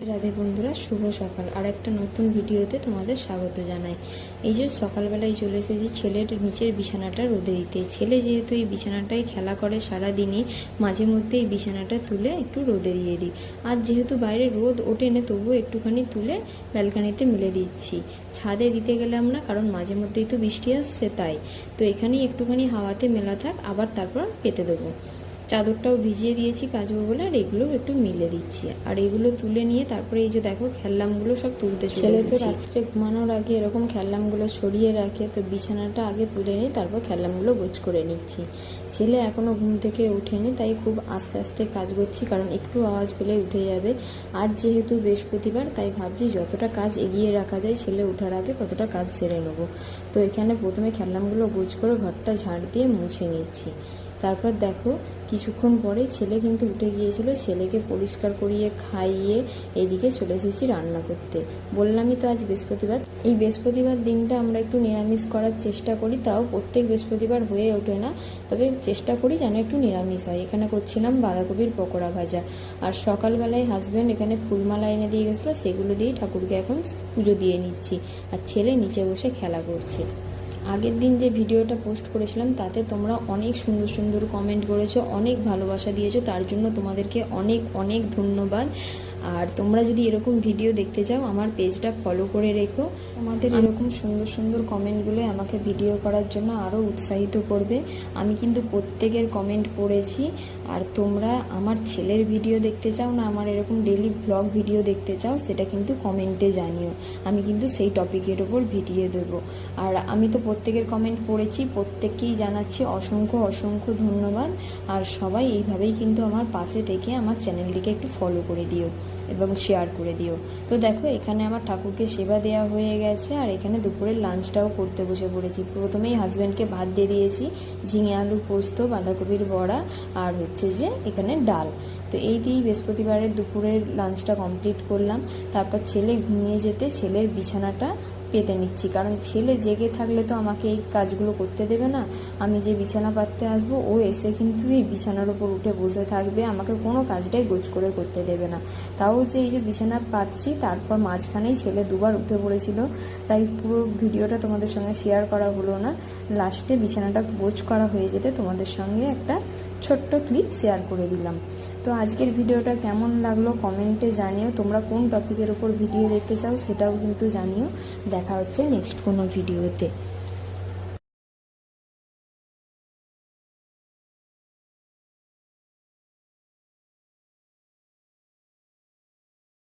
রাধে বন্ধুরা, শুভ সকাল। আর একটা নতুন ভিডিওতে তোমাদের স্বাগত জানাই। এই যে সকালবেলায় চলে এসেছি ছেলের নিচের বিছানাটা রোদে দিতে। ছেলে যেহেতু এই বিছানাটাই খেলা করে সারাদিনই, মাঝে মধ্যে এই বিছানাটা তুলে একটু রোদে দিয়ে দিই। আর যেহেতু বাইরে রোদ ওঠে না, তবুও একটুখানি তুলে ব্যালকানিতে মেলে দিচ্ছি। ছাদে দিতে গেলাম না, কারণ মাঝে মধ্যেই তো বৃষ্টি আসছে, তাই তো এখানেই একটুখানি হাওয়াতে মেলা থাক, আবার তারপর পেতে দেবো। চাদরটাও ভিজিয়ে দিয়েছি কাচবো বলে, আর এগুলো একটু মিলে দিচ্ছি। আর এগুলো তুলে নিয়ে তারপরে এই যে দেখো খেলনামগুলো সব তুলতে চলে এসেছি। ছেলে তো রাত্রে ঘুমানোর আগে এরকম খেলনামগুলো ছড়িয়ে রাখে, তো বিছানাটা আগে তুলে নিয়ে তারপর খেলনামগুলো গোছ করে নিচ্ছি। ছেলে এখনও ঘুম থেকে ওঠেনি, তাই খুব আস্তে আস্তে কাজ করছি, কারণ একটু আওয়াজ পেলে উঠে যাবে। আজ যেহেতু বৃহস্পতিবার, তাই ভাবছি যতটা কাজ এগিয়ে রাখা যায় ছেলে ওঠার আগে ততটা কাজ সেরে নেবো। তো এখানে প্রথমে খেলনামগুলো গোছ করে ঘরটা ঝাড় দিয়ে মুছে নিচ্ছি। তারপর দেখো কিছুক্ষণ পরে ছেলে কিন্তু উঠে গিয়েছিল, ছেলেকে পরিষ্কার করিয়ে খাইয়ে এদিকে চলে এসেছি রান্না করতে। বললামই তো আজ বৃহস্পতিবার। এই বৃহস্পতিবার দিনটা আমরা একটু নিরামিষ করার চেষ্টা করি, তাও প্রত্যেক বৃহস্পতিবার হয়ে ওঠে না, তবে চেষ্টা করি যেন একটু নিরামিষ হয়। এখানে করছিলাম বাঁধাকপির পকোড়া ভাজা। আর সকালবেলায় হাজব্যান্ড এখানে ফুলমালা এনে দিয়ে গেছিলো, সেগুলো দিয়েই ঠাকুরকে এখন পুজো দিয়ে নিচ্ছি। আর ছেলে নিচে বসে খেলা করছে। আগের দিন যে ভিডিওটা পোস্ট করেছিলাম তাতে তোমরা অনেক সুন্দর সুন্দর কমেন্ট করেছো, অনেক ভালোবাসা দিয়েছো, তার জন্য তোমাদেরকে অনেক অনেক ধন্যবাদ। আর তোমরা যদি এরকম ভিডিও দেখতে চাও আমার পেজটা ফলো করে রেখো। তোমাদের এরকম সুন্দর সুন্দর কমেন্টগুলো আমাকে ভিডিও করার জন্য আরও উৎসাহিত করবে। আমি কিন্তু প্রত্যেকের কমেন্ট পড়েছি। আর তোমরা আমার ছেলের ভিডিও দেখতে চাও না আমার এরকম ডেলি ব্লগ ভিডিও দেখতে চাও, সেটা কিন্তু কমেন্টে জানিও। আমি কিন্তু সেই টপিকের ওপর ভিডিও দেবো। আর আমি তো প্রত্যেকের কমেন্ট পড়েছি, প্রত্যেককেই জানাচ্ছি অসংখ্য অসংখ্য ধন্যবাদ। আর সবাই এইভাবেই কিন্তু আমার পাশে থেকে আমার চ্যানেলটিকে একটু ফলো করে দিও এবং শেয়ার করে দিও। তো দেখো এখানে আমার ঠাকুরকে সেবা দেওয়া হয়ে গেছে, আর এখানে দুপুরের লাঞ্চটাও করতে বসে পড়েছি। প্রথমেই হাজব্যান্ডকে ভাত দিয়ে দিয়েছি, ঝিঙে আলু পোস্ত, বাঁধাকপির বড়া, আর হচ্ছে যে এখানে ডাল। তো এই দিয়েই বৃহস্পতিবারের দুপুরের লাঞ্চটা কমপ্লিট করলাম। তারপর ছেলে ঘুমিয়ে যেতে ছেলের বিছানাটা পেতে নিচ্ছি, কারণ ছেলে জেগে থাকলে তো আমাকে এই কাজগুলো করতে দেবে না। আমি যে বিছানা পাততে আসবো ও এসে কিন্তু এই বিছানার ওপর উঠে বসে থাকবে, আমাকে কোনো কাজটাই গোছ করে করতে দেবে না। তাও যে এই যে বিছানা পাতছি, তারপর মাঝখানেই ছেলে দুবার উঠে পড়েছিল, তাই পুরো ভিডিওটা তোমাদের সঙ্গে শেয়ার করা হলো না। লাস্টে বিছানাটা গোছ করা হয়ে যেতে তোমাদের সঙ্গে একটা ছোট্ট ক্লিপ শেয়ার করে দিলাম। তো আজকের ভিডিওটা কেমন লাগলো কমেন্টে জানিও। তোমরা কোন টপিকের ওপর ভিডিও দেখতে চাও সেটাও কিন্তু জানিও। দেখা হচ্ছে নেক্সট কোনো ভিডিওতে।